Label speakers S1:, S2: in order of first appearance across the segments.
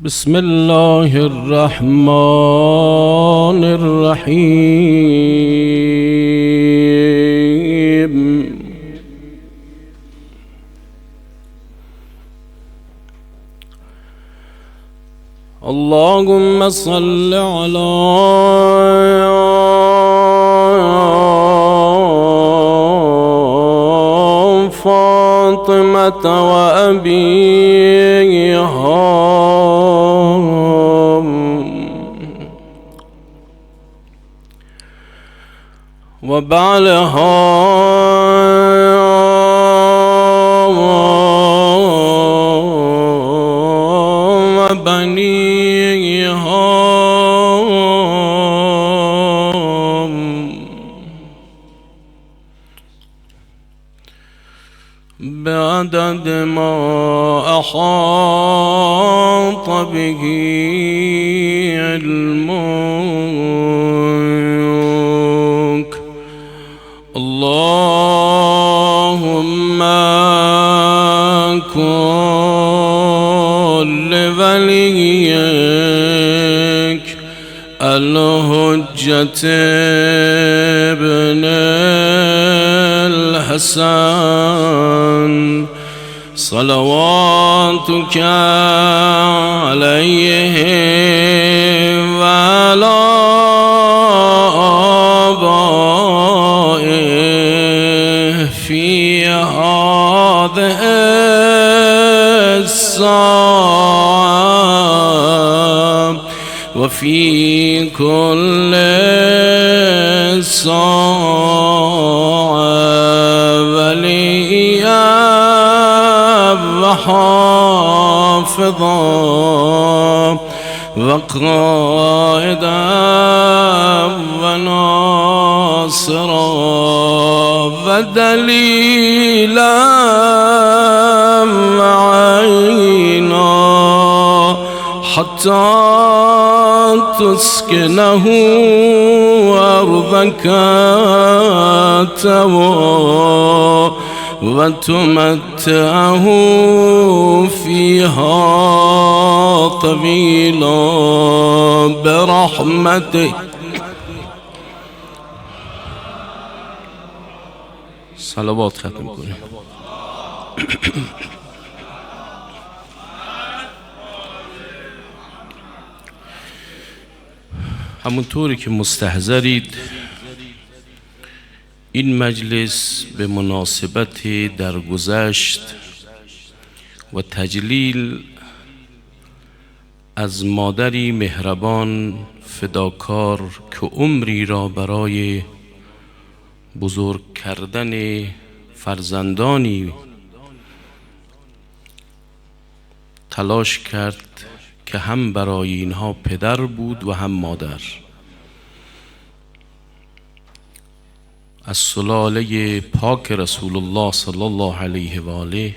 S1: بسم الله الرحمن الرحيم. اللهم صل على فاطمة وأبيها وبعلها وبنيها بعدد ما أحاط به علمك. اللهم كن لوليك الحجة ابن الحسن صلواتك عليه وعلى آبائه في هذه الساعة وفي كل ساعة وليا وحافظا وقائدا وناصرا ودليلا وعينا حتى تسكنه أرضك وتمتعه فيها طويلا برحمتك. صلوات ختم کنیم. همونطوری که مستحضرید این مجلس به مناسبت درگذشت و تجلیل از مادری مهربان فداکار که عمری را برای بزرگ کردن فرزندانی تلاش کرد که هم برای اینها پدر بود و هم مادر، از سلاله پاک رسول الله صلی الله علیه و آله.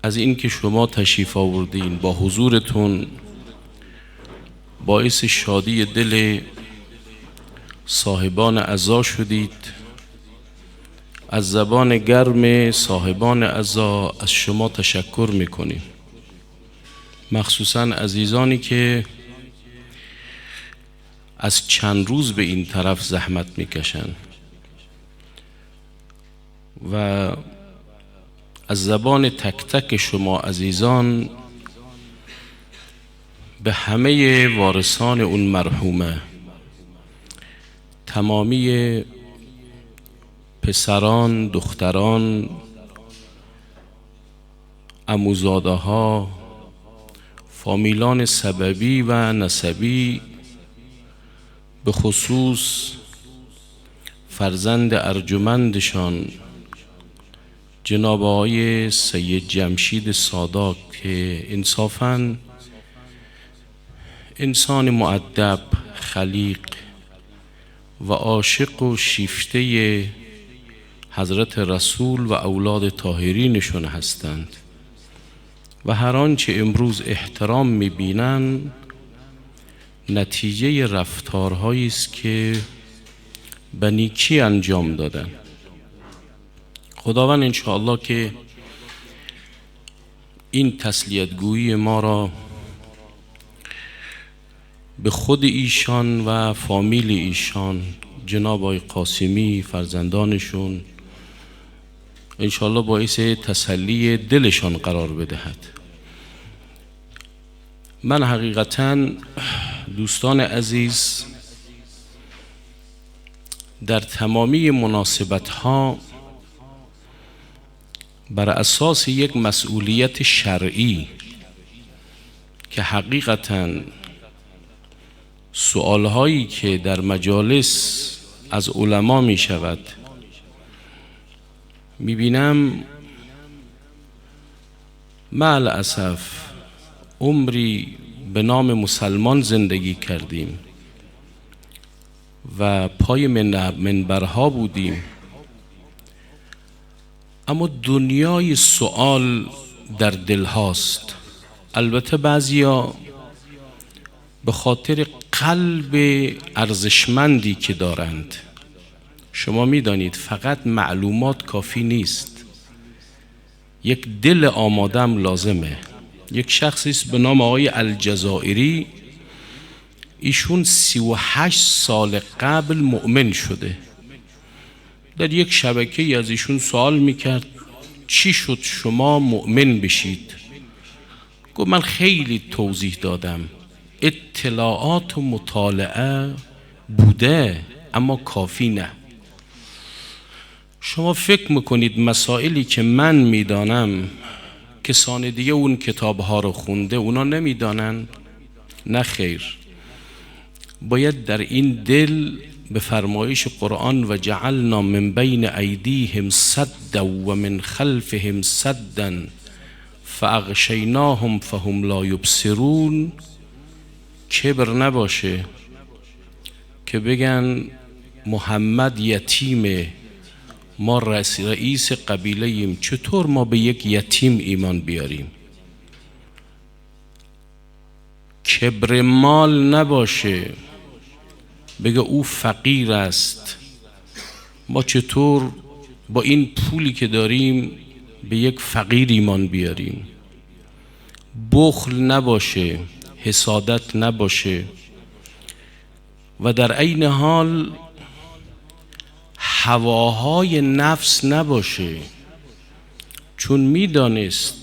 S1: از این که شما تشریف آوردین با حضورتون باعث شادی دل صاحبان عزا شدید. از زبان گرم صاحبان عزا از شما تشکر میکنیم، مخصوصاً عزیزانی که از چند روز به این طرف زحمت میکشن و از زبان تک تک شما عزیزان به همه وارثان اون مرحومه، تمامی پسران، دختران، عموزاده ها، فامیلان سببی و نسبی، به خصوص فرزند ارجمندشان جناب آقای سید جمشید سادات که انصافاً انسان مؤدب، خلیق و عاشق و شیفته حضرت رسول و اولاد طاهرینشون هستند و هر آنچه امروز احترام می‌بینند نتیجه رفتارهایی است که به نیکی انجام دادن. خداوند انشاءالله که این تسلیتگویی ما را به خود ایشان و فامیل ایشان، جناب آقای قاسمی، فرزندانشون، انشاءالله باعث تسلی دلشان قرار بدهد. من حقیقتاً دوستان عزیز در تمامی مناسبت‌ها بر اساس یک مسئولیت شرعی که حقیقتاً سؤالهایی که در مجالس از علما می شود می بینم مع الاسف عمری به نام مسلمان زندگی کردیم و پای منبرها بودیم، اما دنیای سؤال در دل هاست. البته بعضیا به خاطر قلب ارزشمندی که دارند. شما میدانید فقط معلومات کافی نیست، یک دل آمادم لازمه. یک شخصی است به نام آقای الجزائری، ایشون 38 سال قبل مؤمن شده. در یک شبکه از ایشون سوال میکرد چی شد شما مؤمن بشید؟ گفت من خیلی توضیح دادم، اطلاعات و مطالعه بوده اما کافی نه. شما فکر میکنید مسائلی که من میدانم کسان دیگه اون کتابها رو خونده اونا نمیدانن؟ نه خیر. باید در این دل به فرمایش قرآن و جعلنا من بین ایدیهم سدا و من خلفهم سدا فاغشیناهم فهم لا یبصرون کبر نباشه که بگن محمد یتیمه، ما رئیس قبیله ایم، چطور ما به یک یتیم ایمان بیاریم؟ کبر مال نباشه، بگه او فقیر است، ما چطور با این پولی که داریم به یک فقیر ایمان بیاریم؟ بخل نباشه، حسادت نباشه و در عین حال هواهای نفس نباشه. چون میدانست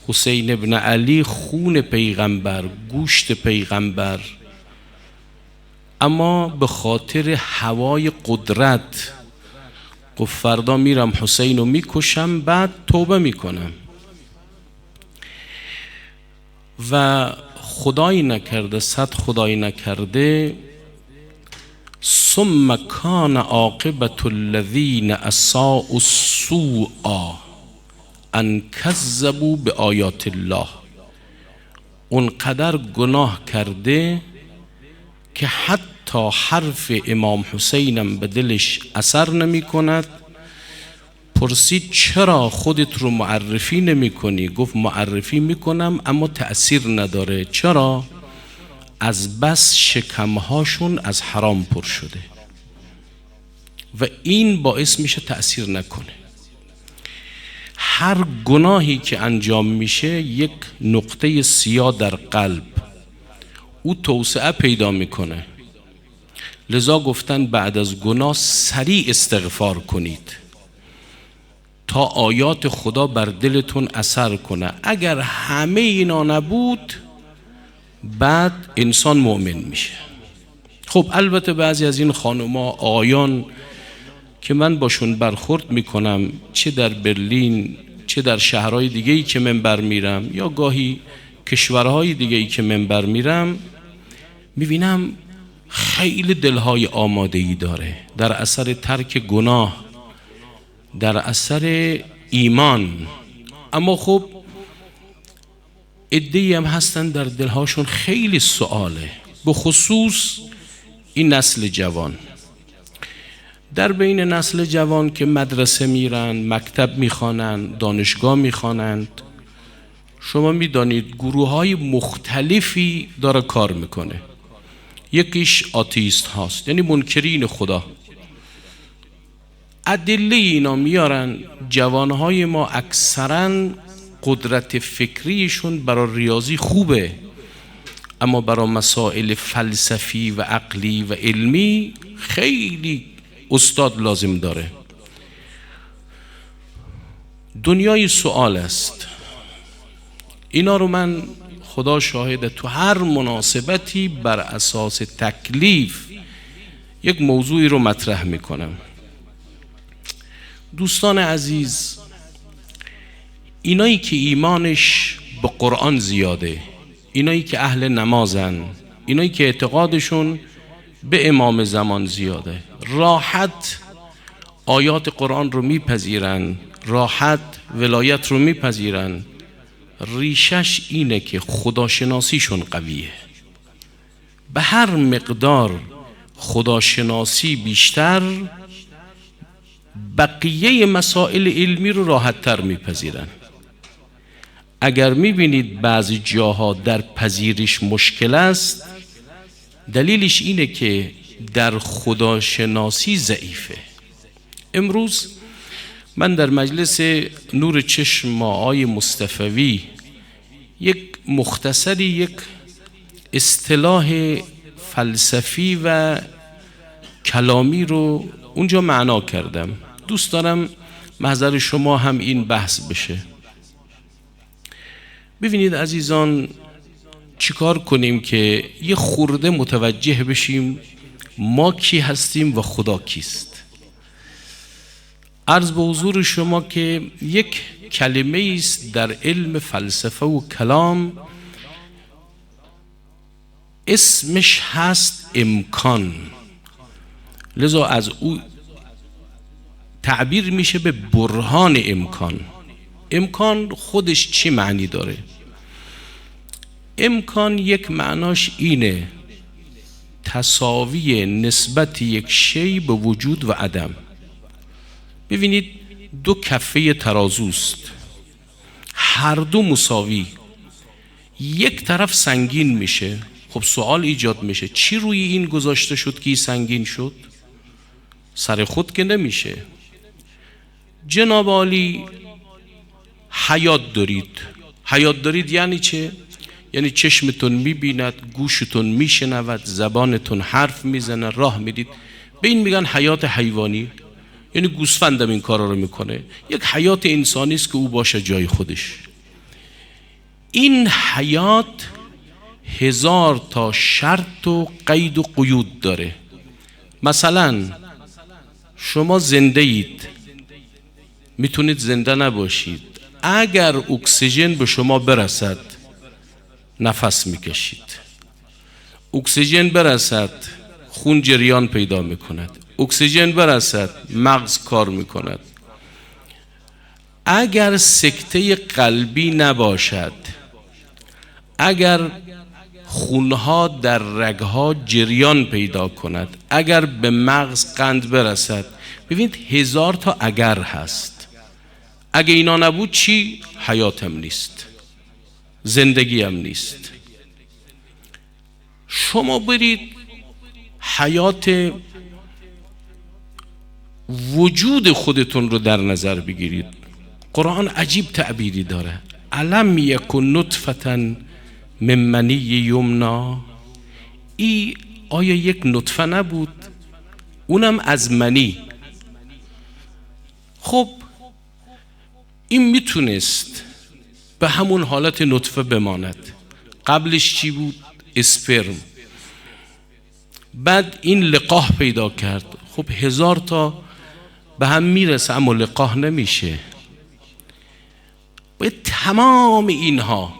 S1: حسین ابن علی خون پیغمبر، گوشت پیغمبر، اما به خاطر هوای قدرت گفت فردا میرم حسین رو میکشم بعد توبه میکنم. و خدایی نکرده، صد خدایی نکرده، ثم کان عاقبة الذین اساءوا السوء ان کذبوا بآیات الله، اونقدر گناه کرده که حتی حرف امام حسینم به دلش اثر نمی کند. پرسید چرا خودت رو معرفی نمی کنی؟ گفت معرفی می کنم اما تأثیر نداره. چرا؟ از بس شکمهاشون از حرام پر شده و این باعث میشه تأثیر نکنه. هر گناهی که انجام میشه یک نقطه سیاه در قلب، او توسعه پیدا میکنه. لذا گفتن بعد از گناه سریع استغفار کنید تا آیات خدا بر دلتون اثر کنه. اگر همه اینا نبود بعد انسان مؤمن میشه. خب البته بعضی از این خانوما آقایان که من باشون برخورد میکنم، چه در برلین چه در شهرهای دیگه‌ای که منبر میرم یا گاهی کشورهای دیگه‌ای که منبر میرم، میبینم خیلی دلهای آماده‌ای داره در اثر ترک گناه، در اثر ایمان. اما خب عده‌ای هم هستن در دلهاشون خیلی سؤاله، به خصوص این نسل جوان. در بین نسل جوان که مدرسه میرن، مکتب میخوانن، دانشگاه میخوانند، شما میدانید گروه های مختلفی داره کار میکنه. یکیش آتیست هاست، یعنی منکرین خدا. ادله اینا میارن جوانهای ما اکثرا قدرت فکریشون برای ریاضی خوبه، اما برای مسائل فلسفی و عقلی و علمی خیلی استاد لازم داره. دنیای سوال است. اینا رو من خدا شاهده تو هر مناسبتی بر اساس تکلیف یک موضوعی رو مطرح میکنم. دوستان عزیز، اینایی که ایمانش به قرآن زیاده، اینایی که اهل نمازن، اینایی که اعتقادشون به امام زمان زیاده، راحت آیات قرآن رو میپذیرن، راحت ولایت رو میپذیرن. ریشش اینه که خداشناسیشون قویه. به هر مقدار خداشناسی بیشتر، بقیه مسائل علمی رو راحت تر میپذیرن. اگر میبینید بعضی جاها در پذیرش مشکل است، دلیلش اینه که در خداشناسی ضعیفه. امروز من در مجلس نور چشم آقای مصطفوی یک مختصری یک اصطلاح فلسفی و کلامی رو اونجا معنا کردم. دوست دارم محضر شما هم این بحث بشه. ببینید عزیزان، چیکار کنیم که یه خورده متوجه بشیم ما کی هستیم و خدا کیست. عرض به حضور شما که یک کلمه است در علم فلسفه و کلام، اسمش هست امکان. لذا از او تعبیر میشه به برهان امکان. امکان خودش چی معنی داره؟ امکان یک معناش اینه تساوی نسبت یک شی به وجود و عدم. ببینید دو کفه ترازوست، هر دو مساوی، یک طرف سنگین میشه. خب سوال ایجاد میشه چی روی این گذاشته شد که سنگین شد؟ سر خود که نمیشه. جناب عالی حیات دارید. حیات دارید یعنی چه؟ یعنی چشمتون میبیند، گوشتون میشنود، زبانتون حرف میزنه، راه میدید. به این میگن حیات حیوانی. یعنی گوسفندم این کارا رو میکنه. یک حیات انسانی است که او باشه جای خودش. این حیات 1000 تا شرط و قید و قیود داره. مثلا شما زنده اید، میتونید زنده نباشید. اگر اکسیژن به شما برسد نفس میکشید، اکسیژن برسد خون جریان پیدا میکند، اکسیژن برسد مغز کار میکند. اگر سکته قلبی نباشد، اگر خونها در رگها جریان پیدا کند، اگر به مغز قند برسد، ببینید 1000 تا اگر هست. اگه اینا نبود چی؟ حیاتم نیست، زندگی هم نیست. شما برید حیات وجود خودتون رو در نظر بگیرید. قرآن عجیب تعبیری داره. الم یکن نطفة من منی یمنا. ای آیا یک نطفه نبود؟ اونم از منی. خب این میتونست به همون حالت نطفه بماند. قبلش چی بود؟ اسپرم. بعد این لقاح پیدا کرد. خب 1000 تا به هم میرسه اما لقاح نمیشه. باید تمام اینها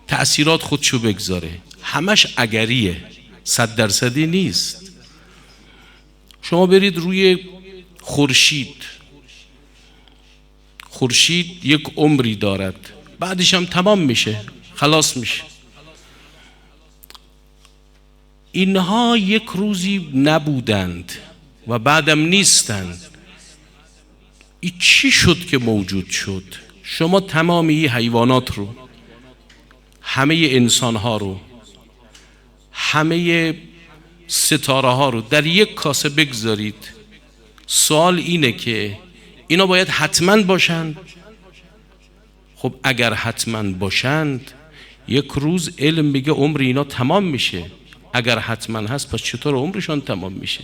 S1: تأثیرات خودشو بگذاره. همش اگریه، 100% نیست. شما برید روی خورشید. خورشید یک عمری دارد، بعدش هم تمام میشه، خلاص میشه. اینها یک روزی نبودند و بعدم نیستند. این چی شد که موجود شد؟ شما تمامی حیوانات رو، همه انسانها رو، همه ستاره ها رو در یک کاسه بگذارید. سوال اینه که اینا باید حتما باشن؟ خب اگر حتما باشند یک روز علم میگه عمر اینا تمام میشه. اگر حتما هست پس چطور عمرشان تمام میشه؟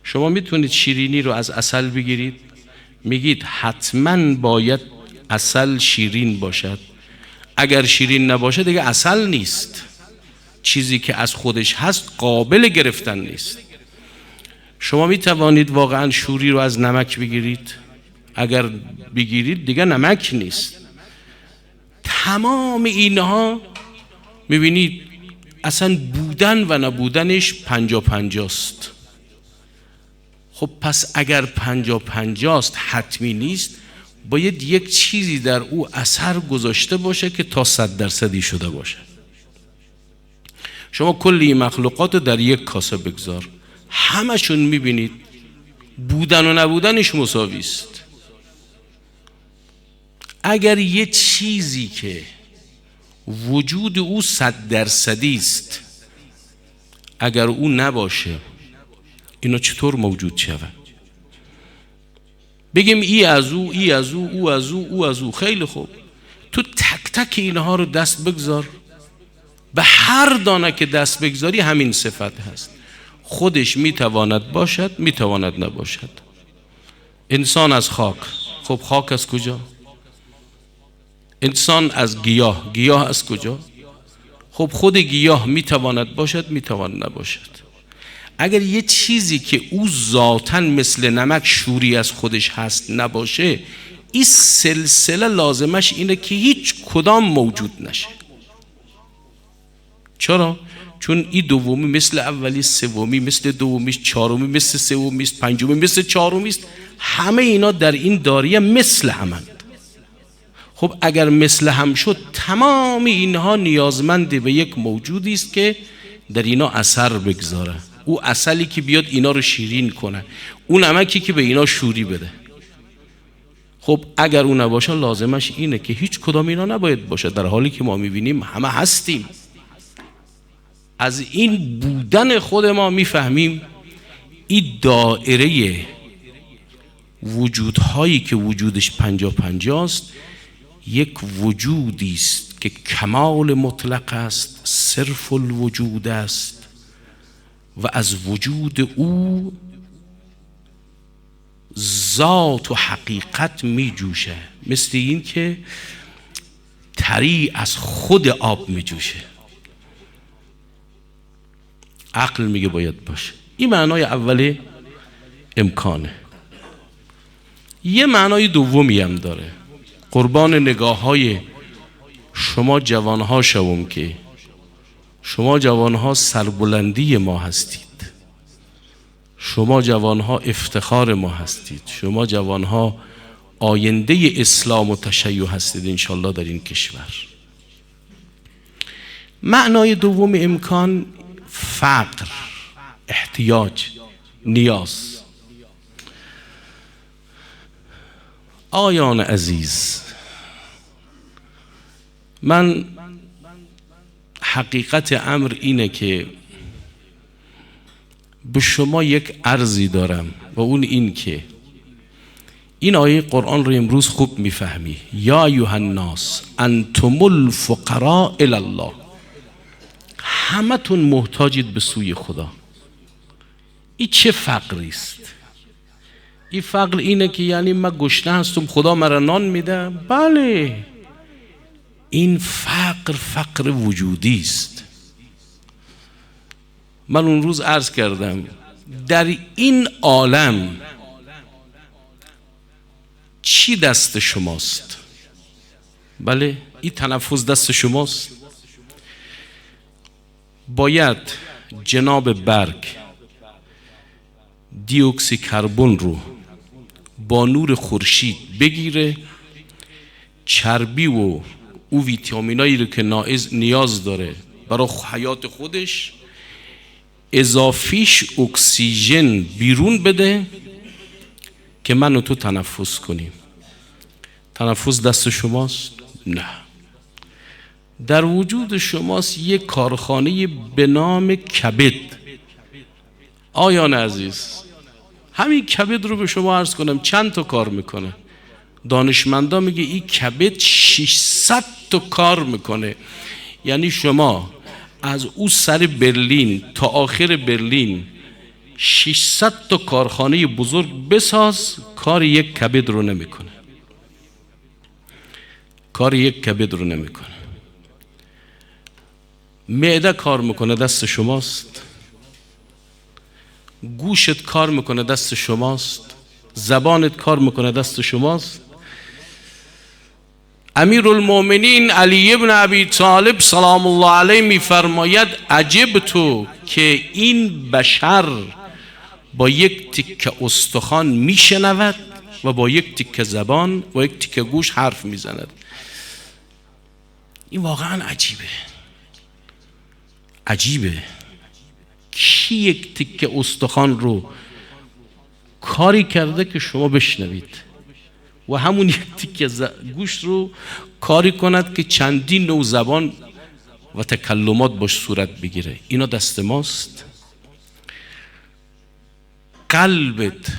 S1: شما میتونید شیرینی رو از عسل بگیرید، میگید حتما باید عسل شیرین باشد، اگر شیرین نباشه دیگه عسل نیست، چیزی که از خودش هست قابل گرفتن نیست. شما میتوانید واقعا شوری رو از نمک بگیرید، اگر بگیرید دیگه نمک نیست. تمام اینها میبینید اصلا بودن و نبودنش 50-50 است. خب پس اگر 50-50 است حتمی نیست، باید یک چیزی در او اثر گذاشته باشه که تا 100% شده باشه. شما کلی مخلوقات رو در یک کاسه بگذار، همشون میبینید بودن و نبودنش مساوی است. اگر یه چیزی که وجود او 100% است اگر او نباشه اینا چطور موجود شود؟ بگیم ای از او، ای از او، او از او، او از او. خیلی خوب، تو تک تک اینها رو دست بگذار، به هر دانه که دست بگذاری همین صفت هست. خودش میتواند باشد، میتواند نباشد. انسان از خاک، خب خاک از کجا؟ انسان از گیاه، گیاه از کجا؟ خب خود گیاه میتواند باشد، میتواند نباشد. اگر یه چیزی که او ذاتاً مثل نمک شوری از خودش هست نباشه، این سلسله لازمش اینه که هیچ کدام موجود نشه. چرا؟ چون این دومی مثل اولی، سومی مثل دومی، چهارمی مثل سومی است، پنجمی مثل چهارمی است. همه اینا در این داریه مثل همند. خب اگر مثل هم شد، تمام اینها نیازمند به یک موجودی است که در اینا اثر بگذاره. او عسلی که بیاد اینا رو شیرین کنه، اون نمکی که به اینا شوری بده. خب اگر اون نباشه لازمش اینه که هیچ کدام اینا نباید باشه، در حالی که ما میبینیم همه هستیم. از این بودن خود ما میفهمیم این دائره وجودهایی که وجودش 50-50 است یک وجودی است که کمال مطلق است، صرف الوجود است و از وجود او ذات و حقیقت می جوشه، مثل این که تری از خود آب می جوشه. عقل میگه باید باشه. این معنای اول امکانه. یه معنای دومی هم داره. قربان نگاه های شما جوانها شوم که شما جوانها سربلندی ما هستید، شما جوانها افتخار ما هستید، شما جوانها آینده اسلام و تشیع هستید انشالله در این کشور. معنای دوم امکان فقر، احتیاج، نیاز. آیان عزیز، من حقیقت امر اینه که به شما یک عرضی دارم و اون این که این آیه قرآن رو امروز خوب میفهمی. یا ایها الناس انتم الفقراء الی الله، همه تون محتاجید به سوی خدا. این چه فقری است؟ این فقر اینه که یعنی من گشنه هستم خدا مرا نان میده؟ بله، این فقر فقر وجودی است. من اون روز عرض کردم در این عالم چی دست شماست؟ بله، این تنفس دست شماست. باید جناب برگ دی اکسی کربن رو با نور خورشید بگیره، چربی و او ویتامینایی رو که نیاز داره برای حیات خودش، اضافیش اکسیژن بیرون بده که من و تو تنفس کنیم. تنفس دست شماست؟ نه. در وجود شماست یک کارخانه به نام کبد. آیان عزیز، همین کبد رو به شما عرض کنم چند تا کار میکنه. دانشمندا میگه این کبد 600 تا کار میکنه. یعنی شما از او سر برلین تا آخر برلین 600 تا کارخانه بزرگ بساز، کار یک کبد رو نمیکنه. کار یک کبد رو نمیکنه. معده کار میکنه، دست شماست. گوشت کار میکنه، دست شماست. زبانت کار میکنه، دست شماست. امیرالمومنین علی ابن ابی طالب سلام الله علیه میفرماید عجب تو که این بشر با یک تکه استخوان میشنود و با یک تکه زبان و یک تکه گوش حرف میزند. این واقعا عجیبه. عجیبه. کی یک تکه استخوان رو کاری کرده که شما بشنوید و همون یک تکه گوش رو کاری کند که چندین نوع زبان و تکلمات باش صورت بگیره؟ اینا دست ماست. قلبت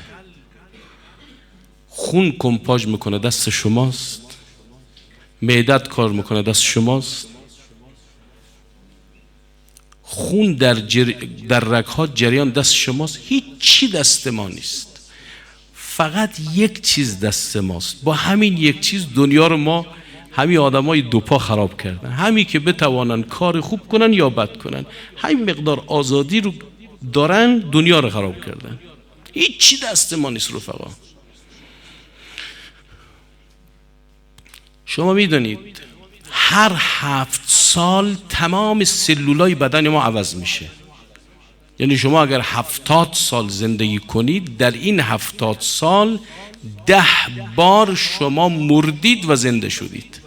S1: خون کمپاژ میکنه، دست شماست. معدت کار میکنه، دست شماست. خون در رگ‌ها جریان، دست شماست. هیچی دست ما نیست، فقط یک چیز دست ماست. با همین یک چیز دنیا رو ما همین آدمای دو پا خراب کردن. همین که بتوانن کار خوب کنن یا بد کنن، همین مقدار آزادی رو دارن، دنیا رو خراب کردن. هیچی دست ما نیست رفقا. شما میدونید هر 7 سال تمام سلولای بدن ما عوض میشه. یعنی شما اگر 70 سال زندگی کنید، در این 70 سال 10 بار شما مردید و زنده شدید.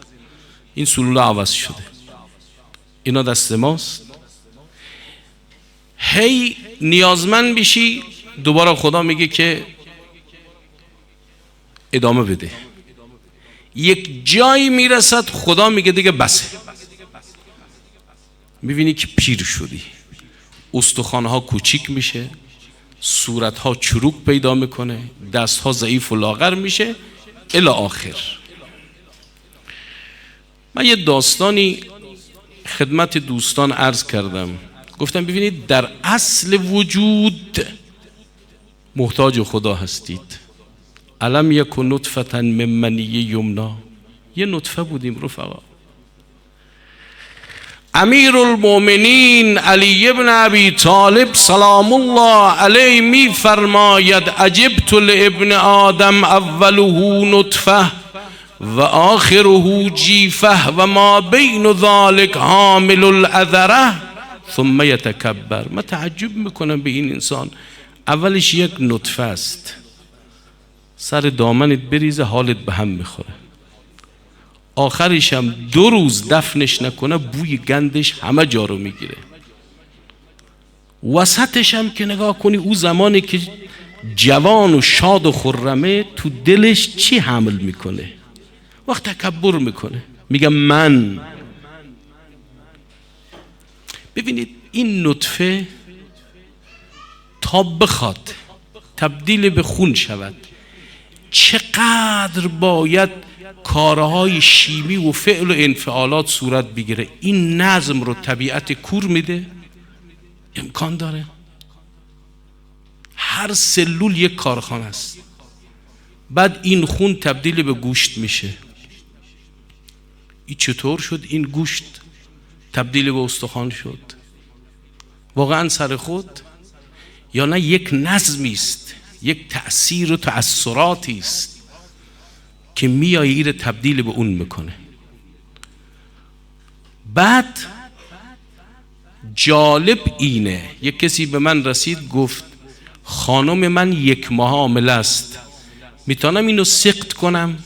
S1: این سلولا عوض شده. اینا دست ماست. هی نیازمند بشی، دوباره خدا میگه که ادامه بده. یک جایی میرسد خدا میگه دیگه بسه. میبینی که پیر شدی، استخوانها کوچیک میشه، صورتها چروک پیدا میکنه، دستها ضعیف و لاغر میشه الی آخر. من یه داستانی خدمت دوستان عرض کردم. گفتم ببینید در اصل وجود محتاج خدا هستید. علم یکن نطفة من منی یمنا. یه نطفه بودیم رفقا. امیرالمومنین علی ابن ابی طالب سلام الله علیه می فرماید عجبت لابن آدم اوله نطفه و آخره جیفه و ما بین ذلک حامل العذره ثم یتکبر. من تعجب میکنم به این انسان. اولش یک نطفه است، سر دامنت بریزه حالت به هم میخوره. آخرش هم 2 روز دفنش نکنه بوی گندش همه جا رو میگیره. وسطش هم که نگاه کنی، او زمانی که جوان و شاد و خرمه، تو دلش چی حمل میکنه؟ وقت تکبر میکنه، میگه من. ببینید این نطفه تا بخواد تبدیل به خون شود، چقدر باید کارهای شیمی و فعل و انفعالات صورت بگیره. این نظم رو طبیعت کور میده؟ امکان داره؟ هر سلول یک کارخانه است. بعد این خون تبدیل به گوشت میشه. این چطور شد این گوشت تبدیل به استخوان شد؟ واقعا سر خود یا نه یک نظمی است، یک تأثیر و تأثیراتی است که میایی رو تبدیل به اون میکنه. بعد جالب اینه، یک کسی به من رسید گفت خانم من 1 ماه حامله است، میتونم اینو سقط کنم؟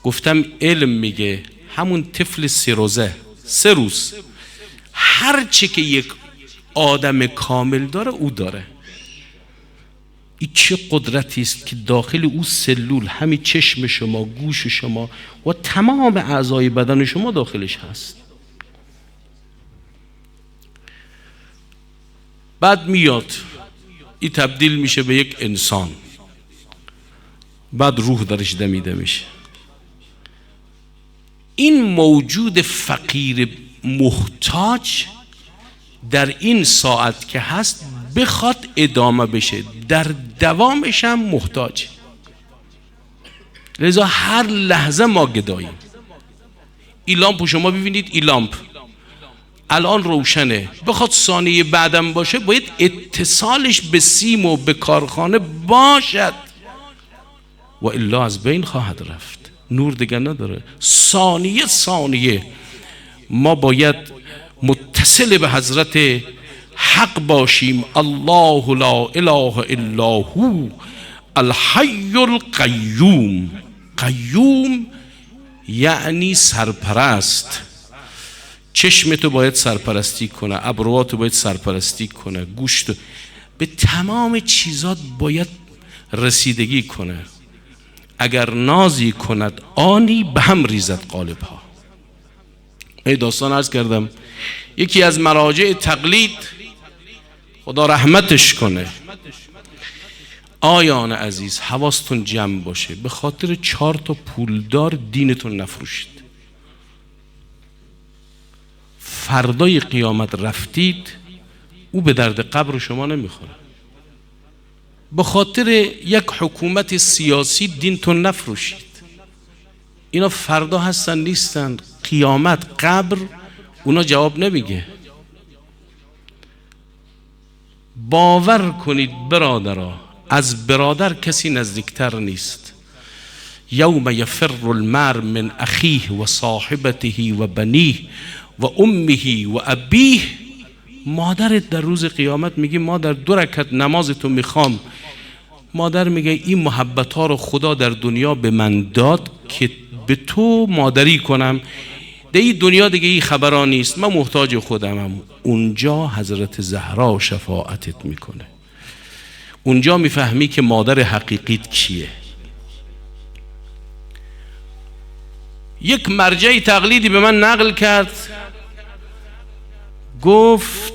S1: گفتم علم میگه همون طفل 3 روزه 3 روز هر چی که یک آدم کامل داره او داره. این چه قدرتی است که داخل او سلول، همین چشم شما، گوش شما و تمام اعضای بدن شما داخلش هست. بعد میاد این تبدیل میشه به یک انسان. بعد روح درش دمیده میشه. این موجود فقیر محتاج در این ساعت که هست بخواد ادامه بشه، در دوامش هم محتاج. لذا هر لحظه ما گداییم. این لامپ شما ببینید، این لامپ الان روشنه، بخواد ثانیه بعدم باشه باید اتصالش به سیم و به کارخانه باشد و الا از بین خواهد رفت، نور دیگه نداره. ثانیه ما باید متصل به حضرت حق باشیم. الله لا اله الا هو الحی القیوم. قیوم یعنی سرپرست. چشمتو باید سرپرستی کنه، ابرواتو باید سرپرستی کنه، گوشتو، به تمام چیزات باید رسیدگی کنه. اگر نازی کند آنی به هم ریزد قالبها. ای داستان عرض کردم یکی از مراجع تقلید، خدا رحمتش کنه، آیان عزیز حواستون جمع باشه، به خاطر 4 تا پولدار دینتون نفروشید. فردای قیامت رفتید او به درد قبر شما نمیخوره. به خاطر یک حکومت سیاسی دینتون نفروشید. اینا فردا هستن نیستن، قیامت قبر اونا جواب نمیگه. باور کنید برادرها، از برادر کسی نزدیکتر نیست. یوم یفر المرء من اخیه و صاحبته و بنیه و امه و ابیه. مادرت در روز قیامت میگی مادر 2 رکعت نمازتو میخوام، مادر میگه این محبت ها رو خدا در دنیا به من داد که به تو مادری کنم، در این دنیا دیگه این خبران نیست، من محتاج خودمم. اونجا حضرت زهرا شفاعتت میکنه. اونجا میفهمی که مادر حقیقیت کیه. یک مرجع تقلیدی به من نقل کرد، گفت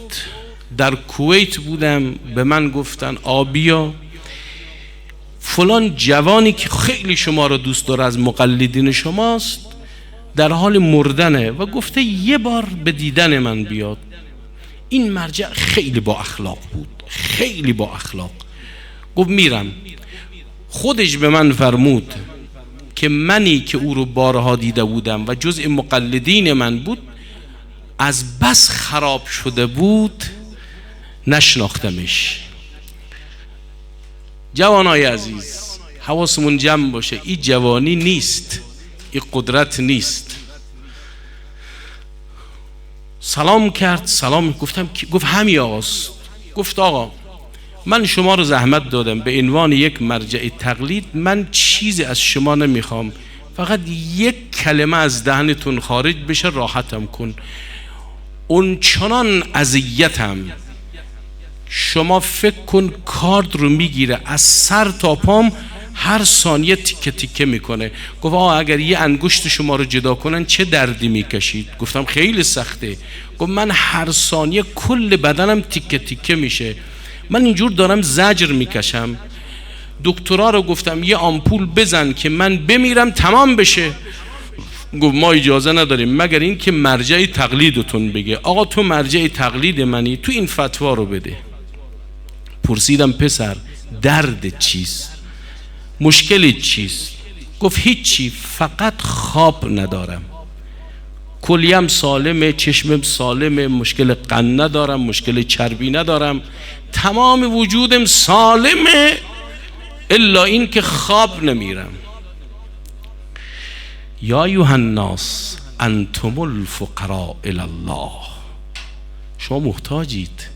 S1: در کویت بودم، به من گفتن آبیا فلان جوانی که خیلی شما رو دوست داره از مقلدین شماست در حال مردنه و گفته یه بار به دیدن من بیاد. این مرجع خیلی با اخلاق بود، خیلی با اخلاق. گفت میرم. خودش به من فرمود که منی که او رو بارها دیده بودم و جزء مقلدین من بود، از بس خراب شده بود نشناختمش. جوانای عزیز حواسمون جمع باشه، این جوانی نیست، این قدرت نیست. سلام کرد، سلام گفتم، گفت همین آقاست. گفت آقا من شما رو زحمت دادم به عنوان یک مرجع تقلید، من چیزی از شما نمیخوام، فقط یک کلمه از دهنتون خارج بشه راحتم کن. اون چنان اذیتم، شما فکر کن کارد رو میگیره از سر تا پام، هر ثانیه تیکه تیکه میکنه. گفت اگر یه انگشت شما رو جدا کنن چه دردی میکشید؟ گفتم خیلی سخته. گفت من هر ثانیه کل بدنم تیکه تیکه میشه، من اینجور دارم زجر میکشم. دکترا رو گفتم یه آمپول بزن که من بمیرم تمام بشه. گفت ما اجازه نداریم مگر این که مرجع تقلیدتون بگه. آقا تو مرجع تقلید منی، تو این فتوا رو بده. پرسیدم پسر درد چیست؟ مشکل چیست؟ گفت هیچی، فقط خواب ندارم، کلیم سالمه، چشمم سالمه، مشکل قند ندارم، مشکل چربی ندارم، تمام وجودم سالمه الا این که خواب نمیرم. یا ایها الناس انتم الفقراء الی الله. شما محتاجید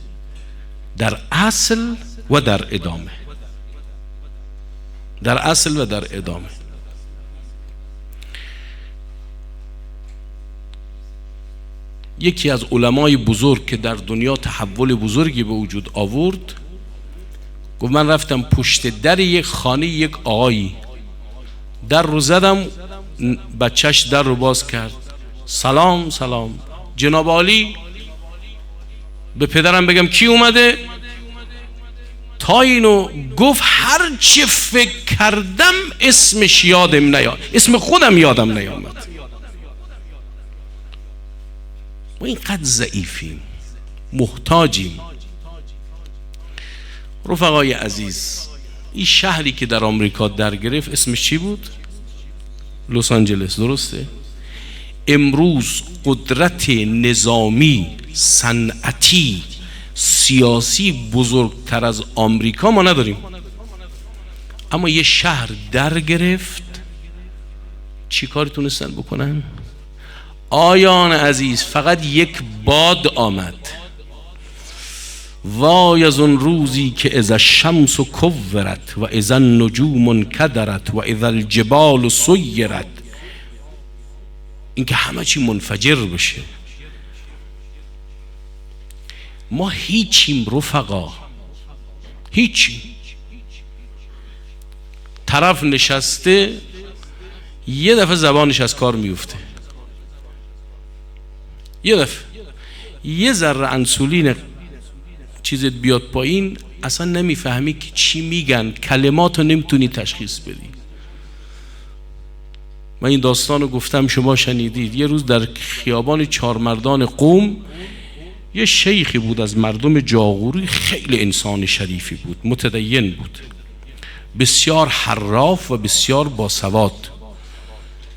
S1: در اصل و در ادامه، در اصل و در ادامه. یکی از علمای بزرگ که در دنیا تحول بزرگی به وجود آورد گفت من رفتم پشت در یک خانه یک آقایی، در رو زدم، بچهش در رو باز کرد، سلام سلام جناب عالی. به پدرم بگم کی اومده؟ تا اینو گفت هر چه فکر کردم اسمش یادم نیامد، اسم خودم یادم نیامد. ما اینقدر ضعیفیم، محتاجیم. رفقای عزیز، این شهری که در آمریکا در گرفت اسمش چی بود؟ لس آنجلس، درسته؟ امروز قدرت نظامی، صنعتی، سیاسی بزرگتر از آمریکا ما نداریم، اما یه شهر در گرفت. چی کاری تونستن بکنن؟ آیان عزیز، فقط یک باد آمد. وای از اون روزی که اذا الشمس کورت و اذا النجوم انکدرت و اذا الجبال سیرت، این که همه چی منفجر بشه. ما هیچیم رفقا، هیچی. طرف نشسته یه دفعه زبانش از کار میفته، یه دفعه یه ذره انسولین چیزت بیاد پایین، اصلا نمیفهمی که چی میگن، کلماتو نمیتونی تشخیص بدی. من این داستانو گفتم، شما شنیدید. یه روز در خیابان چهارمردان قم یه شیخی بود از مردم جاغوری، خیلی انسان شریفی بود، متدین بود، بسیار حراف و بسیار باسواد.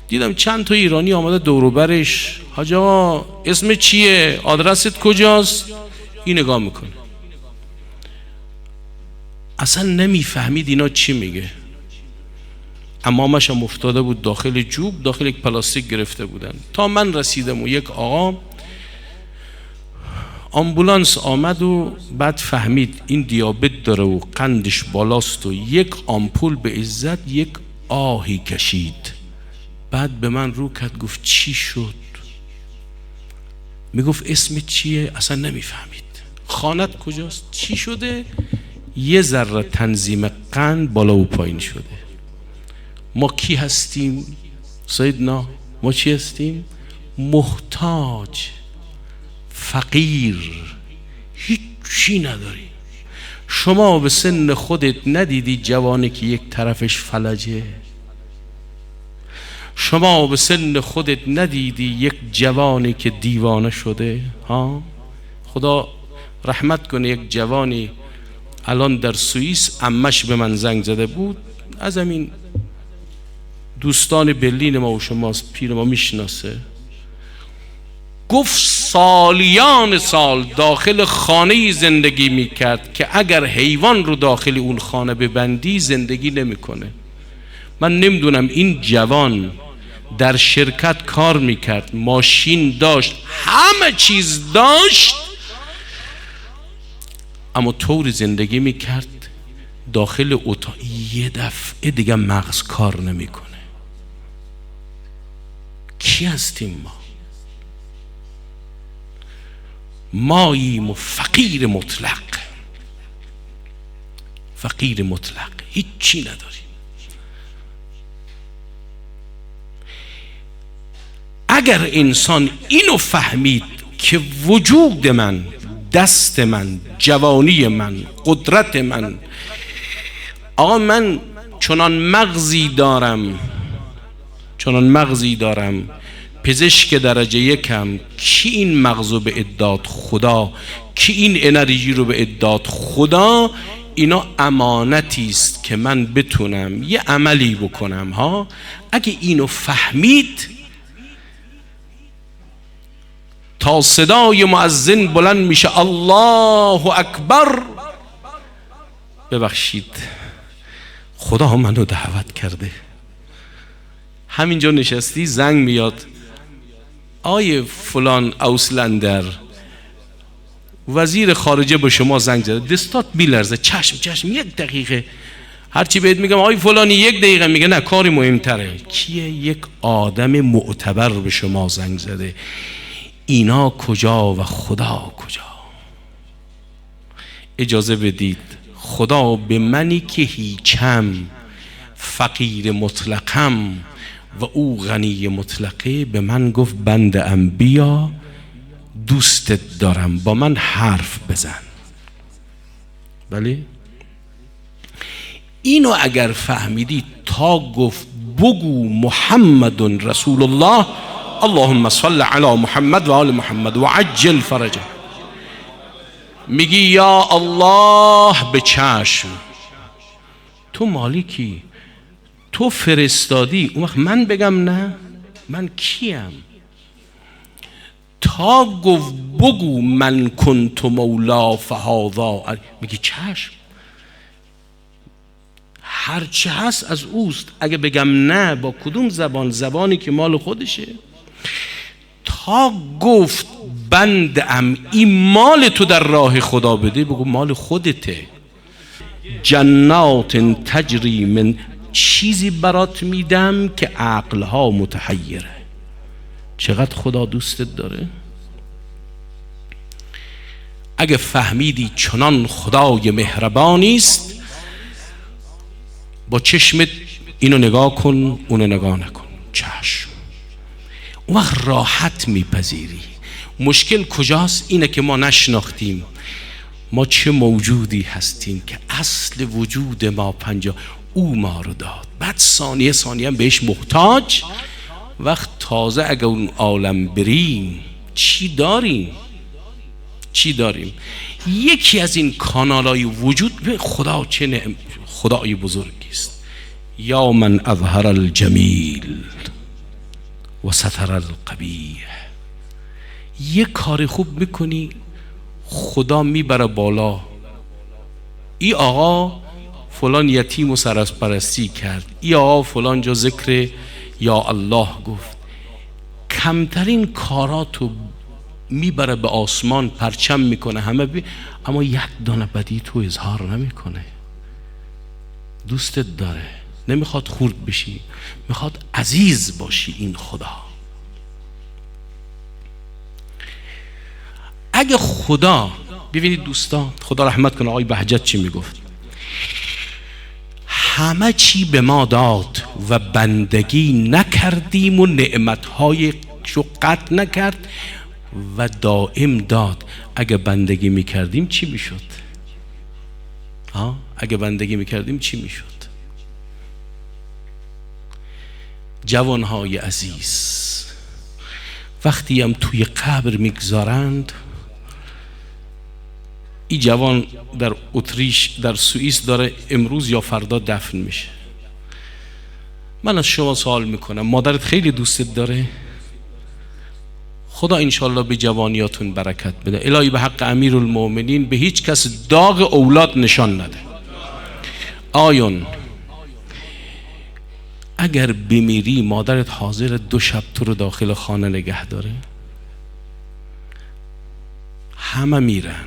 S1: دیدم چند تا ایرانی آمده دور و برش، حاج آقا اسم چیه؟ آدرست کجاست؟ این نگاه میکنه، اصلا نمیفهمید اینا چی میگه. امامش هم افتاده بود داخل جوب، داخل یک پلاستیک گرفته بودن. تا من رسیدم و یک آقا آمبولانس آمد و بعد فهمید این دیابت داره و قندش بالاست و یک آمپول به عزت یک آهی کشید. بعد به من رو کرد، گفت چی شد؟ میگفت اسم چیه؟ اصلا نمیفهمید. خانت کجاست؟ چی شده؟ یه ذره تنظیم قند بالا و پایین شده. ما کی هستیم؟ سیدنا ما چی هستیم؟ محتاج، فقیر، هیچی نداری. شما به سن خودت ندیدی جوانی که یک طرفش فلجه؟ شما به سن خودت ندیدی یک جوانی که دیوانه شده؟ ها؟ خدا رحمت کنه، یک جوانی الان در سوئیس، عمش به من زنگ زده بود، از همین دوستان برلین ما و شماست، پیر ما میشناسه. گفت سالیان سال داخل خانه زندگی میکرد که اگر حیوان رو داخل اون خانه ببندی زندگی نمیکنه. من نمیدونم این جوان در شرکت کار میکرد، ماشین داشت، همه چیز داشت، اما طور زندگی میکرد داخل اتاق، یه دفعه دیگه مغز کار نمیکنه. کی هستیم ما؟ ماییم و فقیر مطلق، فقیر مطلق، هیچی نداریم. اگر انسان اینو فهمید که وجود من، دست من، جوانی من، قدرت من، آقا من چنان مغزی دارم، چنان مغزی دارم، پزشک درجه یکم، کی این مغزو به اداد خدا، کی این انرژی رو به اداد خدا، اینا امانتی است که من بتونم یه عملی بکنم ها. اگه اینو فهمید، تا صدای مؤذن بلند میشه الله اکبر، ببخشید خدا منو دعوت کرده. همینجا نشستی زنگ میاد، آیه فلان اوسلندر وزیر خارجه به شما زنگ زده، دستات میلرزه، چشم یک دقیقه، هرچی بهت میگم آیه فلانی یک دقیقه، میگه نه کاری مهمتره. کیه؟ یک آدم معتبر به شما زنگ زده. اینا کجا و خدا کجا؟ اجازه بدید خدا به منی که هیچم، فقیر مطلقم و او غنی مطلقه، به من گفت بنده ام، بیا دوستت دارم، با من حرف بزن. بله اینو اگر فهمیدی تا گفت بگو محمد رسول الله، اللهم صل علی محمد و آل محمد و عجل فرجه، میگی یا الله به چشم، تو مالکی، تو فرستادی. اون وقت من بگم نه، من کیم؟ تا گفت بگو من کنت مولا فهذا، میگی چشم، هرچه هست از اوست. اگه بگم نه با کدوم زبان؟ زبانی که مال خودشه. تا گفت بندم این مال تو در راه خدا بده، بگو مال خودته. جنات تجری من، چیزی برات میدم که عقلها متحیره. چقدر خدا دوستت داره. اگه فهمیدی چنان خدای مهربانی است، با چشمت اینو نگاه کن اونو نگاه نکن، چشم. اون وقت راحت میپذیری. مشکل کجاست؟ اینه که ما نشناختیم ما چه موجودی هستیم که اصل وجود ما 50 او ما رو داد، بعد ثانیه هم بهش محتاج. وقت تازه اگه اون عالم بریم چی داریم؟ یکی از این کانالای وجود به خدا چه خدای بزرگی است. یا من اظهر الجمیل و ستر القبیح. یک کار خوب میکنی خدا میبره بالا. ای آقا فلان یتیم و سرپرستی کرد، ای آقا فلان جا ذکر یا الله گفت. کمترین کاراتو میبره به آسمان، پرچم میکنه همه اما یک دانه بدی تو اظهار نمیکنه. دوستت داره، نمیخواد خورد بشی، میخواد عزیز باشی. این خدا اگه خدا، ببینید دوستان، خدا رحمت کنه، آقای بهجت چی میگفت؟ همه چی به ما داد و بندگی نکردیم و نعمتهای شو قطع نکرد و دائم داد. اگه بندگی میکردیم چی میشد؟ اگه بندگی میکردیم چی میشد؟ جوانهای عزیز، وقتی هم توی قبر میگذارند، این جوان در اتریش، در سوئیس داره امروز یا فردا دفن میشه. من از شما سوال میکنم، مادرت خیلی دوستت داره؟ خدا انشالله به جوانیاتون برکت بده. الهی به حق امیرالمؤمنین به هیچ کس داغ اولاد نشان نده. آیون اگر بمیری مادرت حاضر 2 شب تو رو داخل خانه نگه داره؟ همه میرن،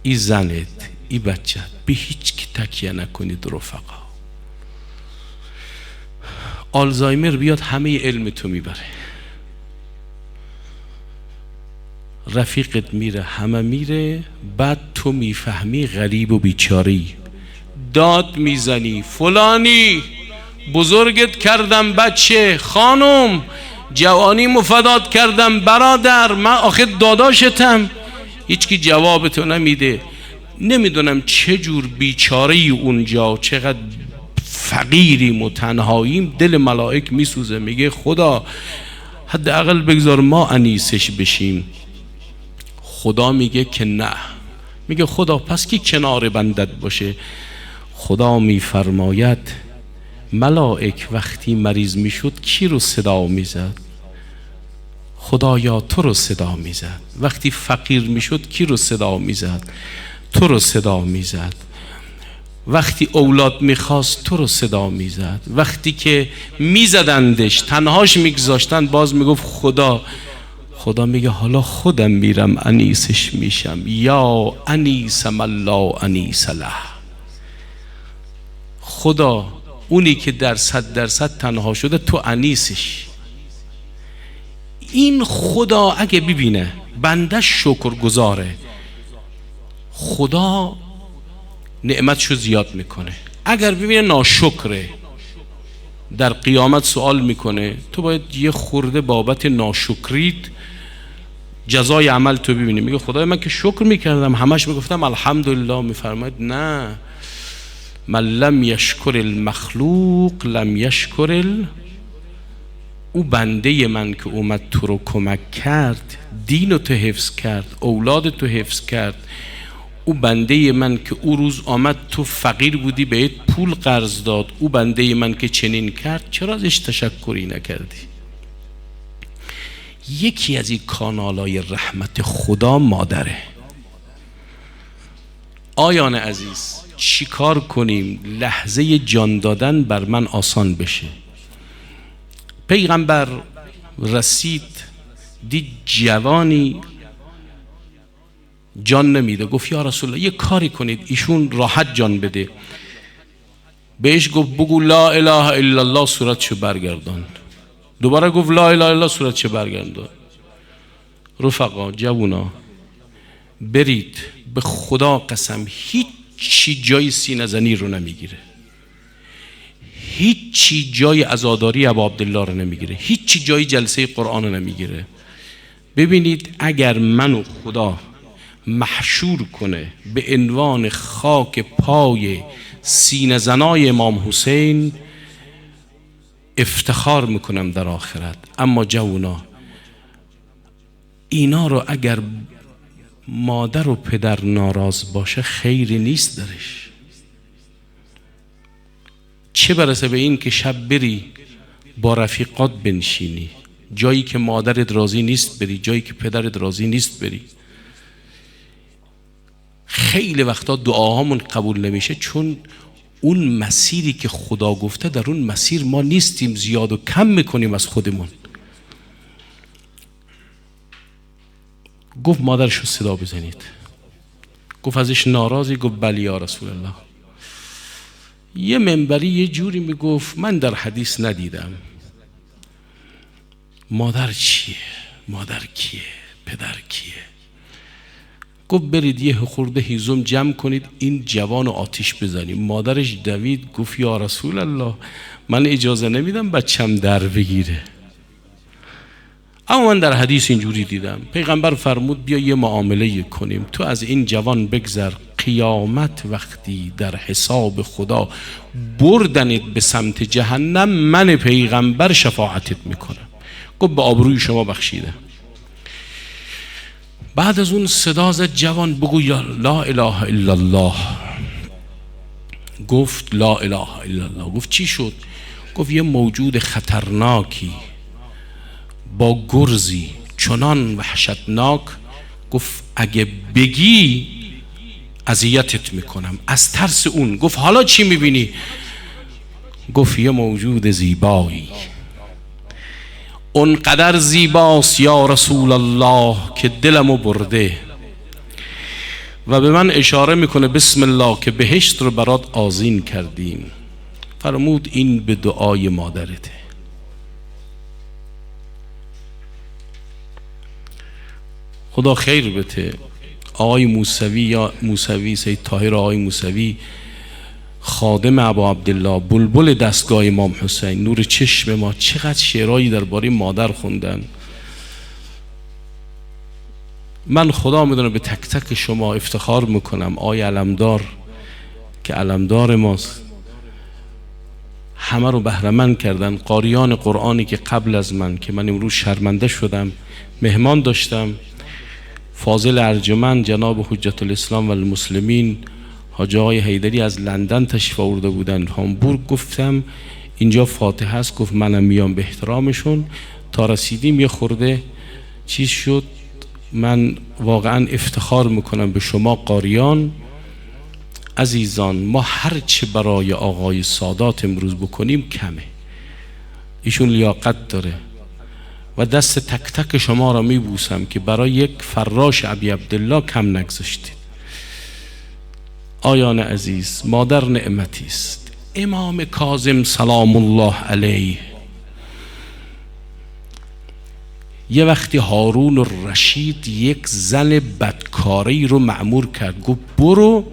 S1: ای زنت، ای بچت، به هیچ کی تکیه نکنید رفقا. آلزایمر بیاد همه علم تو میبره، رفیقت میره، همه میره، بعد تو میفهمی غریب و بیچاری، داد میزنی فلانی بزرگت کردم بچه، خانم جوانی مفادات کردم برادر، من آخه داداشتم. هیچ کی جوابتو نمیده. نمیدونم چه جور بیچاره‌ای اونجا، چقدر فقیریم و تنهاییم. دل ملائک میسوزه، میگه خدا حداقل بگذار ما انیسش بشیم. خدا میگه که نه. میگه خدا پس کی کنار بندت باشه؟ خدا میفرماید ملائک وقتی مریض میشد کی رو صدا میزد؟ خدایا تو رو صدا میزد. وقتی فقیر میشد کی رو صدا میزد؟ تو رو صدا میزد. وقتی اولاد میخواست تو رو صدا میزد. وقتی که میزدندش تنهاش میگذاشتن باز میگفت خدا. خدا میگه حالا خودم میرم انیسش میشم. یا انیس من لا انیس له. خدا اونی که در 100% تنها شده تو انیسش. این خدا اگه ببینه بنده شکر گزاره، خدا نعمتشو زیاد میکنه. اگر ببینه ناشکره، در قیامت سوال میکنه تو باید یه خورده بابت ناشکریت جزای عمل تو ببینی. میگه خدای من که شکر میکردم، همش میگفتم الحمدلله. میفرماید نه، من لم یشکر المخلوق لم یشکر او بنده من که اومد تو رو کمک کرد، دین رو تو حفظ کرد، اولاد تو حفظ کرد، او بنده من که او روز آمد تو فقیر بودی بهت پول قرض داد، او بنده من که چنین کرد، چرا ازش تشکری نکردی؟ یکی از این کانالای رحمت خدا مادره. آیان عزیز چی کار کنیم لحظه جان دادن بر من آسان بشه؟ پیغمبر رسید دید جوانی جان نمیده، گفت یا رسول الله یه کاری کنید ایشون راحت جان بده. بهش گفت بگو لا اله الا الله، صورتشو برگردان. دوباره گفت لا اله الا الله، صورتشو برگردان. رفقا جوونا برید، به خدا قسم هیچی جای سینه زنی رو نمیگیره، هیچی جای عزاداری ابا عبدالله رو نمیگیره، هیچی جای جلسه قرآن رو نمیگیره. ببینید اگر منو خدا محشور کنه به عنوان خاک پای سینه زنای امام حسین، افتخار میکنم در آخرت. اما جوونا اینا رو اگر مادر و پدر ناراض باشه خیری نیست درش، چه برسه به این که شب بری با رفیقات بنشینی، جایی که مادرت راضی نیست بری، جایی که پدرت راضی نیست بری. خیلی وقتا دعاهامون قبول نمیشه چون اون مسیری که خدا گفته در اون مسیر ما نیستیم، زیاد و کم میکنیم از خودمون. گفت مادرشو صدا بزنید. گفت ازش ناراضی؟ گفت بلی یا رسول الله. یه منبری یه جوری میگفت من در حدیث ندیدم. مادر چیه؟ مادر کیه؟ پدر کیه؟ گفت برید یه خورده هیزم جمع کنید این جوان رو آتیش بزنیم. مادرش دوید گفت یا رسول الله من اجازه نمیدم بچم در بگیره. اما من در حدیث اینجوری دیدم. پیغمبر فرمود بیا یه معامله کنیم، تو از این جوان بگذر، قیامت وقتی در حساب خدا بردنت به سمت جهنم من پیغمبر شفاعتت میکنم. گفت به آبروی شما بخشیده. بعد از اون صدا زد جوان بگو یا لا اله الا الله. گفت لا اله الا الله. گفت چی شد؟ گفت یه موجود خطرناکی با گرزی چنان وحشتناک، گفت اگه بگی اذیتت میکنم از ترس اون. گفت حالا چی میبینی؟ گفت یه موجود زیبایی، اونقدر زیباست یا رسول الله که دلمو برده و به من اشاره میکنه بسم الله که بهشت رو برات آذین کردیم. فرمود این به دعای مادرته. خدا خیر بده. آقای موسوی یا موسوی سید طاهر آقای موسوی خادم ابا عبدالله، بلبل دستگاه امام حسین، نور چشم ما، چقدر شعرهایی درباره مادر خوندن. من خدا میدونه به تک تک شما افتخار میکنم. آقای علمدار که علمدار ماست همه رو بهره‌مند کردن. قاریان قرآنی که قبل از من که من امروز شرمنده شدم مهمان داشتم، فاضل ارجمند جناب حجت الاسلام و المسلمین حاجی آقای حیدری از لندن تشریف آورده بودن هامبورگ. گفتم اینجا فاتحه است. گفت منم میام به احترامشون. تا رسیدیم یه خورده چیز شد. من واقعا افتخار میکنم به شما قاریان عزیزان. ما هرچه برای آقای سادات امروز بکنیم کمه. ایشون لیاقت داره و دست تک تک شما را میبوسم که برای یک فراش ابی عبدالله کم نگذاشتید. آیان عزیز مادر نعمتی است. امام کاظم سلام الله علیه یه وقتی هارون الرشید یک زن بدکاری رو مأمور کرد، گفت برو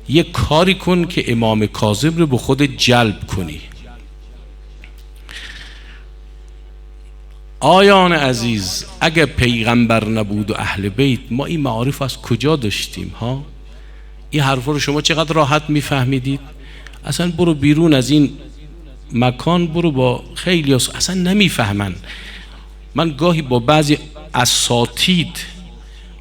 S1: یک کاری کن که امام کاظم رو به خود جلب کنی. آیان عزیز اگه پیغمبر نبود و اهل بیت ما این معارف از کجا داشتیم ها؟ این حرفا رو شما چقدر راحت میفهمیدید؟ اصلا برو بیرون از این مکان، برو با خیلی اصلا نمیفهمن. من گاهی با بعضی اساتید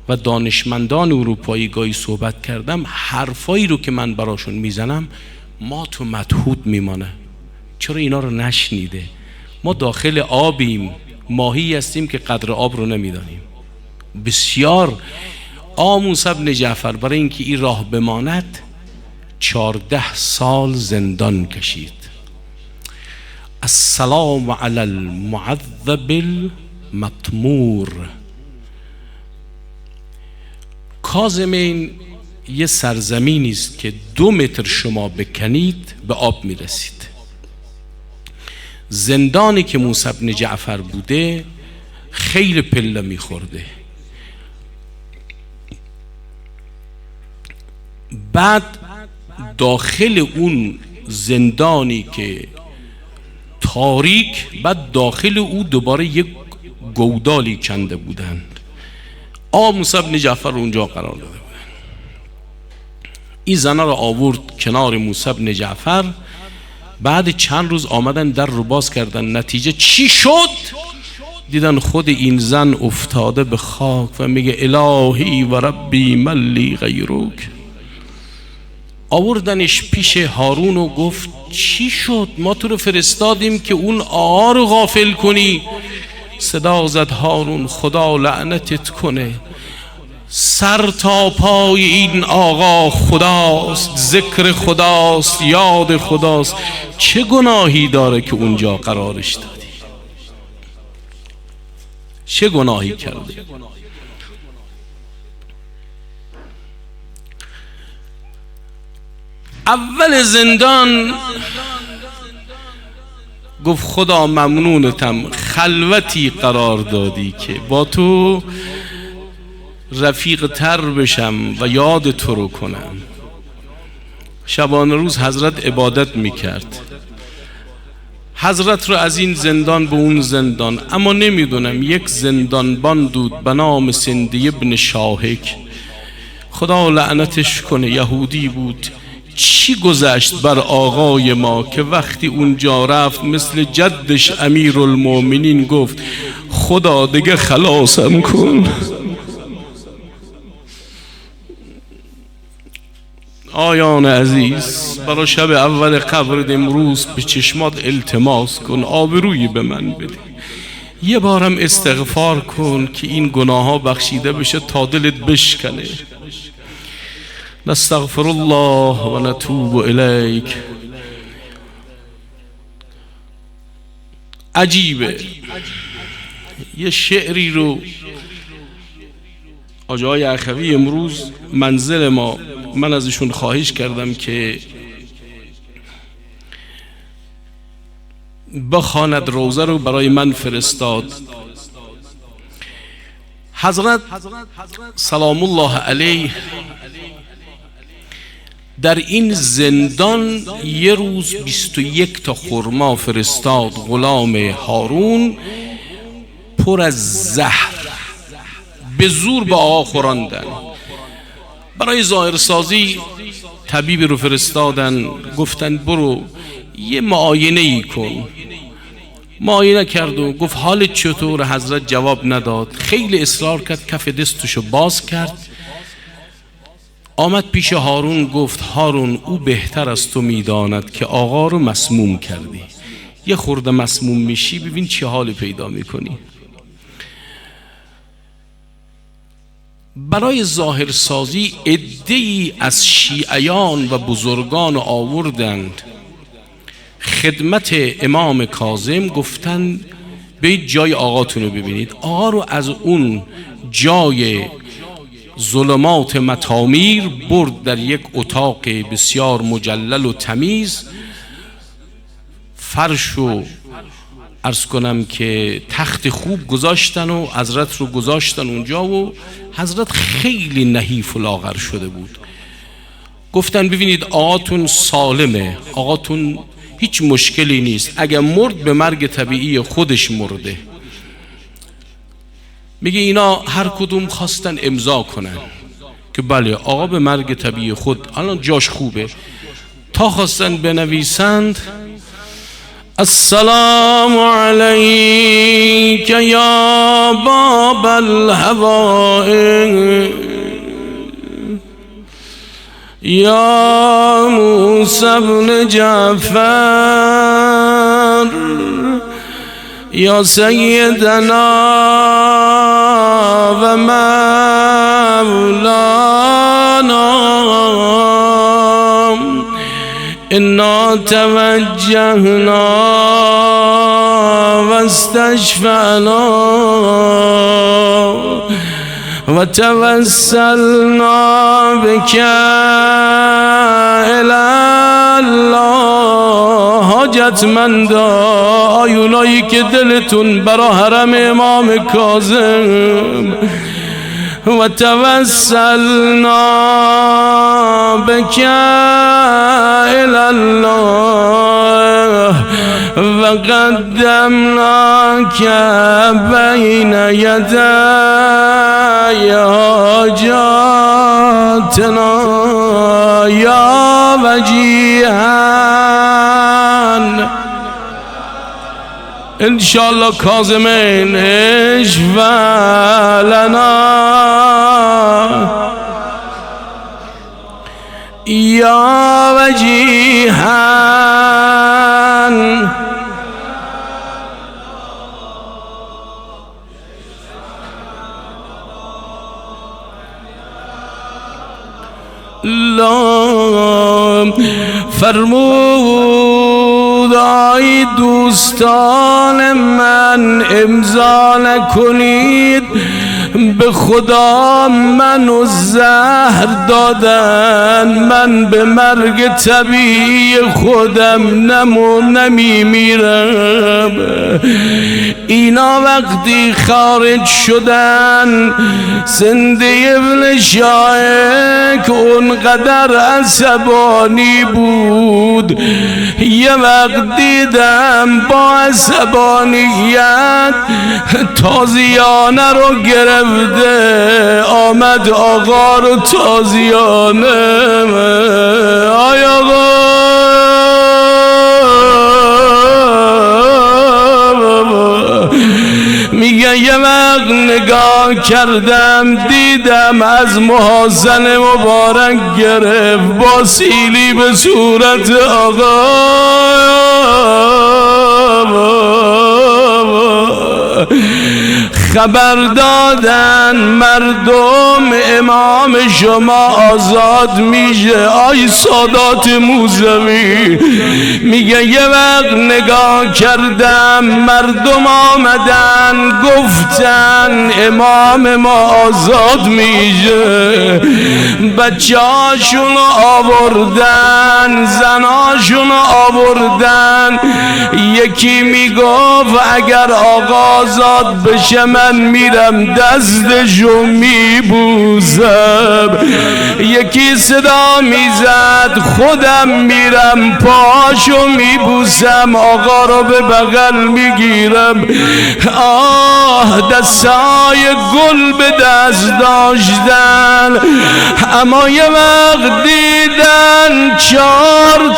S1: و دانشمندان اروپایی گاهی صحبت کردم، حرفایی رو که من براشون میزنم مات و مدهود میمانه. چرا اینا رو نشنیده؟ ما داخل آبیم، ماهی هستیم که قدر آب رو نمیدانیم. بسیار موسی بن جعفر برای اینکه این راه بماند 14 سال زندان کشید. السلام علی المعذب المطمور. کاظمین یه سرزمینی است که 2 متر شما بکنید به آب میرسید. زندانی که موسی بن جعفر بوده خیلی پله میخورده. بعد داخل اون زندانی که تاریک، بعد داخل او دوباره یک گودالی کنده بودند. موسی بن جعفر اونجا قرار داده بودند. این زنها رو آورد کنار موسی بن جعفر. بعد چند روز آمدن در رو باز کردن. نتیجه چی شد؟ دیدن خود این زن افتاده به خاک و میگه الهی و ربی ملی غیرک. آوردنش پیش هارون و گفت چی شد؟ ما تو رو فرستادیم که اون آقا رو غافل کنی. صدا زد هارون خدا لعنتت کنه، سر تا پای این آقا خداست، ذکر خداست، یاد خداست. چه گناهی داره که اونجا قرارش دادی؟ چه گناهی کرده؟ اول زندان گفت خدا ممنونتم، خلوتی قرار دادی که با تو رفیق تر بشم و یاد تو رو کنم. شبانه روز حضرت عبادت میکرد. حضرت رو از این زندان به اون زندان، اما نمیدونم یک زندانبان بود به نام سندی ابن شاهک، خدا لعنتش کنه، یهودی بود. چی گذشت بر آقای ما که وقتی اونجا رفت مثل جدش امیرالمومنین گفت خدا دیگه خلاصم کن. آیان عزیز، برای شب اول قبرت امروز به چشمات التماس کن، آبرویی به من بده. یه بارم استغفار کن که این گناه ها بخشیده بشه تا دلت بشکنه. نستغفر الله و نتوب الیک. عجیبه، یه شعری رو آجای اخوی امروز منزل ما، من ازشون خواهش کردم که بخواند، روزه رو برای من فرستاد. حضرت سلام الله علیه در این زندان یه روز 21 تا خرما فرستاد غلام هارون پر از زهر، به زور به آقا خوراندن. برای ظاهرسازی طبیبی رو فرستادن، گفتن برو یه معاینه ای کن. معاینه کرد و گفت حالت چطور؟ حضرت جواب نداد. خیلی اصرار کرد، کف دستشو باز کرد، آمد پیش هارون گفت هارون او بهتر از تو میداند که آقا رو مسموم کردی، یه خورده مسموم میشی ببین چه حالی پیدا میکنی. برای ظاهرسازی عده‌ای از شیعیان و بزرگان آوردند خدمت امام کاظم، گفتن برید جای آقاتون رو ببینید. آقا رو از اون جای ظلمات مطامیر برد در یک اتاق بسیار مجلل و تمیز، فرش و عرض کنم که تخت خوب گذاشتن و حضرت رو گذاشتن اونجا و حضرت خیلی نحیف و لاغر شده بود. گفتن ببینید آقاتون سالمه، آقاتون هیچ مشکلی نیست، اگر مرد به مرگ طبیعی خودش مرده. میگه اینا هر کدوم خواستن امضا کنن که بله آقا به مرگ طبیعی خود الان جاش خوبه، تا خواستن بنویسند السلام علیک یا باب الهوائ یا موسی بن جعفر یا سیدنا و مولانا انا توجهنا و استشفعنا و توسلنا بک الی الله. حاجتمندا آیونایی که دلتون برا حرم امام کاظم و توسلنا بک الی الله و قدمناک بین یدی حاجاتنا یا وجیهان انشاءالله کاظمین اشفع لنا یا وجیهان لا فرمود ای دوستان من امضا نکنید، به خدا منو زهر دادن، من به مرگ طبیعی خودم نمی میرم. اینا وقتی خارج شدن زنده ابن شایع که اونقدر عصبانی بود، یه وقت دیدم با عصبانیت تازیانه رو گرفته آمد آقا رو تازیانه. آی آقا میگه یه وقت نگاه کردم دیدم از محاسن مبارک گرفت با سیلی به صورت آقا. خبر دادن مردم امام شما آزاد میشه. آی سادات موسوی میگه یه وقت نگاه کردم مردم آمدن گفتن امام ما آزاد میشه، بچه هاشون آوردن زناشون آوردن. یکی میگفت اگر آقا آزاد بشه من میرم دستشو میبوسم. یکی صدا میزد خودم میرم پاشو میبوسم، آقا رو به بغل میگیرم. آه دستای گل به دست داشتن، اما یه وقت دیدن 4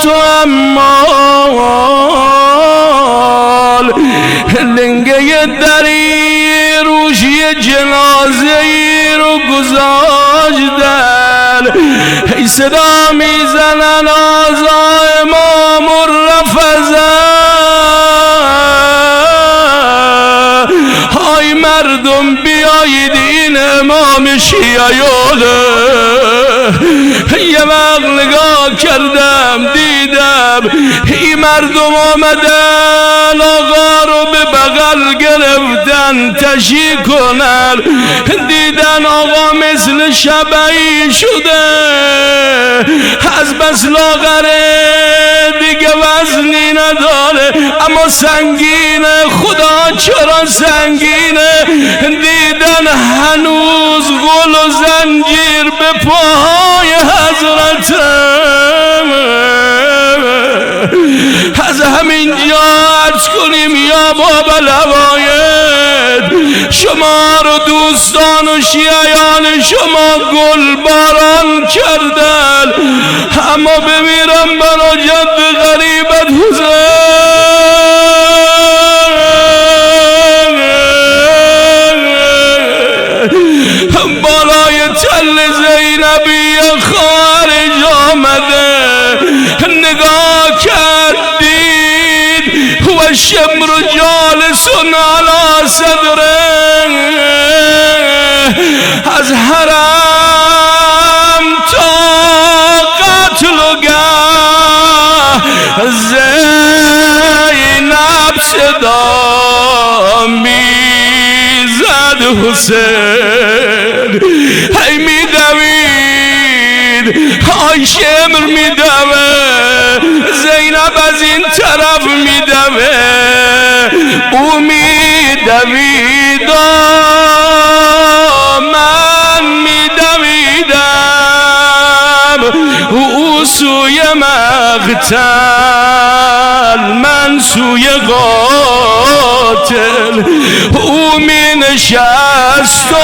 S1: تا اموال لنگه دری روش یه جنازه ای رو گذاشتن. ای صدا میزنن آزا امام الرفضه، های مردم بیایید این امام شیعیانه. یه وقت نگاه کردم دیدم این مردم آمدن آقا رو به بغل گرفتن تشییع کنن. دیدن آقا مثل شبعی شده، از بس لاغره دیگه وزنی نداره، اما سنگینه. خدا چرا سنگینه؟ دیدن هنوز غل و زنجیر به پاهای حضرت. از همین جا عرض کنیم یا باب الهوایت شما رو دوستان و شیعیان شما گل باران کردن، اما بمیرم برا جد غریبت حسین بالای تل زینبی خارج آمده، نگاه کردید و شمر جالس علی صدره، از حرم تا قتلگاه زینب صدا میزد حسین، هی میدوید، آی شمر میدوه، زینب از این طرف میدوه، او میدوید، من میدویدم، او سوی مقتل، من سوی قاتل، او می نشست و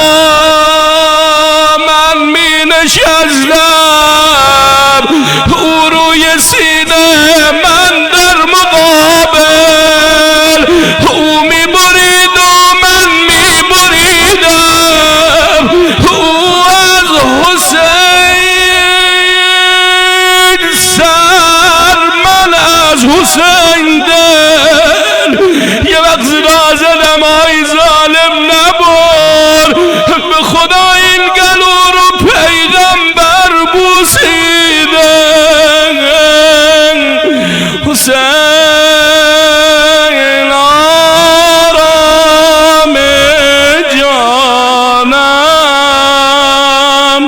S1: من می نشستم، او روی سینه من در مقابل، او می برید و من می بریدم، او از حسین سر، من از حسین دل، یه وقت صدا زدم آی ظالم نبر، به خدا این گلو رو پیغمبر بوسیده، حسین آرام جانم،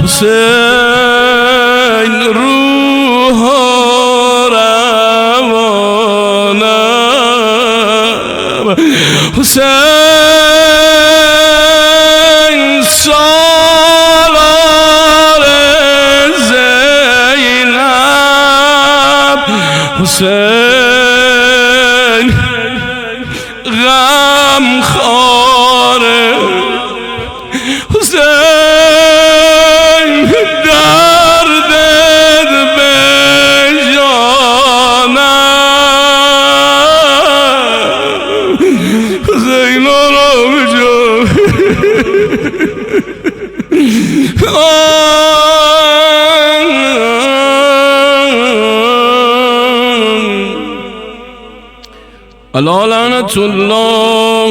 S1: حسین روح روانم، حسین سالار زینب، حسین غم خواره، حسین دردت به جانم، حسین آرام جان. الا لعنت الله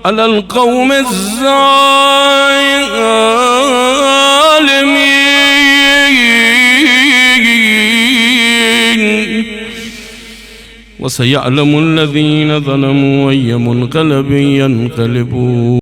S1: علی القوم الظالمین و سیعلم الذین ظلموا أی منقلب ینقلبون.